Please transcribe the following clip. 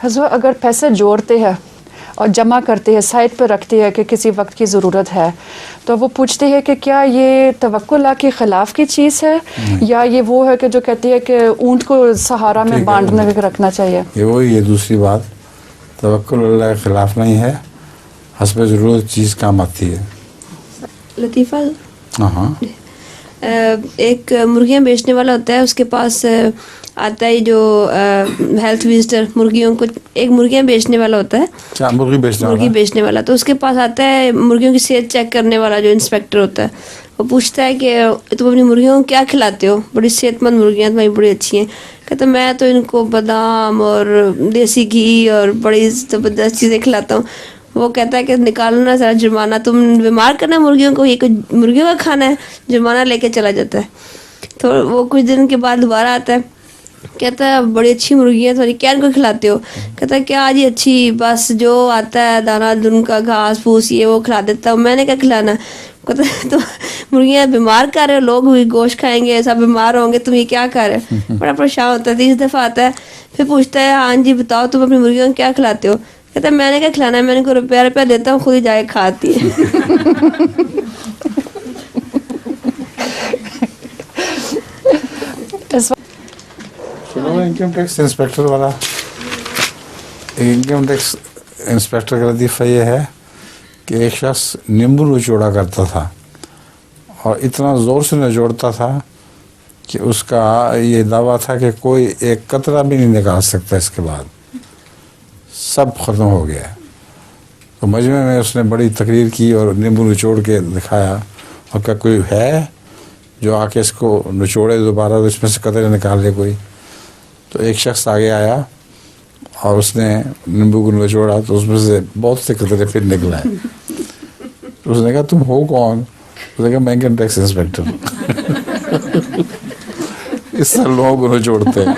حضرت اگر پیسے جوڑتے ہیں اور جمع کرتے ہیں سائڈ پہ رکھتے ہیں کہ کسی وقت کی ضرورت ہے تو وہ پوچھتے ہیں کہ کیا یہ توکل اللہ کے خلاف کی چیز ہے یا یہ وہ ہے کہ جو کہتی ہے کہ اونٹ کو سہارا میں بانٹنے میں رکھنا چاہیے؟ یہ دوسری بات توکل اللہ کے خلاف نہیں ہے، حسب ضرورت چیز کام آتی ہے. لطیفہ، ہاں ایک مرغیاں بیچنے والا ہوتا ہے، اس کے پاس آتا ہے جو ہیلتھ وزٹر مرغیوں کو، ایک مرغیاں بیچنے والا ہوتا ہے. کیا مرغی بیچنے والا تو اس کے پاس آتا ہے مرغیوں کی صحت چیک کرنے والا جو انسپیکٹر ہوتا ہے. وہ پوچھتا ہے کہ تم اپنی مرغیوں کو کیا کھلاتے ہو؟ بڑی صحت مند مرغیاں تمہاری بڑی اچھی ہیں. کہتا میں تو ان کو بادام اور دیسی گھی اور بڑی زبردست چیزیں کھلاتا ہوں. وہ کہتا ہے کہ نکالو نا ذرا جرمانہ، تم بیمار کرنا مرغیوں کو، یہ کوئی مرغیوں کا کھانا ہے. جرمانہ لے کے چلا جاتا ہے. تو وہ کچھ دن کے بعد دوبارہ آتا ہے، کہتا ہے بڑی اچھی مرغیاں تمہاری، کیا ان کو کھلاتے ہو؟ کہتا ہے کیا جی اچھی، بس جو آتا ہے دانا دن کا گھاس پھوس یہ وہ کھلا دیتا ہوں. میں نے کیا کھلانا؟ کہتا ہے تو مرغیاں بیمار کر رہے ہو، لوگ بھی گوشت کھائیں گے، سب بیمار ہوں گے، تم یہ کیا کر رہے ہو؟ بڑا پریشان ہوتا ہے. 30 دفعہ آتا ہے، پھر پوچھتا ہے ہاں جی بتاؤ تم اپنی مرغیوں کو کیا کھلاتے ہو؟ کہتا ہے میں نے کیا کھلانا ہے، میں نے کو روپیہ دیتا ہوں، خود ہی جا کے کھاتی ہے. انکم ٹیکس انسپیکٹر والا، انکم ٹیکس انسپیکٹر کا لطیفہ یہ ہے کہ ایک شخص نیمبو نچوڑا کرتا تھا اور اتنا زور سے نچوڑتا تھا کہ اس کا یہ دعویٰ تھا کہ کوئی ایک قطرہ بھی نہیں نکال سکتا، اس کے بعد سب ختم ہو گیا. تو مجمع میں اس نے بڑی تقریر کی اور نیمبو نچوڑ کے دکھایا اور کہا کوئی ہے جو آ کے اس کو نچوڑے دوبارہ تو اس میں سے قطرے نکال لے کوئی. تو ایک شخص آگے آیا اور اس نے نیمبو کو نچوڑا تو اس میں سے بہت سے قطرے پھر نکل آئے. تو اس نے کہا تم ہو کون؟ اس نے کہا میں انکم ٹیکس انسپیکٹر. اس طرح لوگوں کو نچوڑتے ہیں.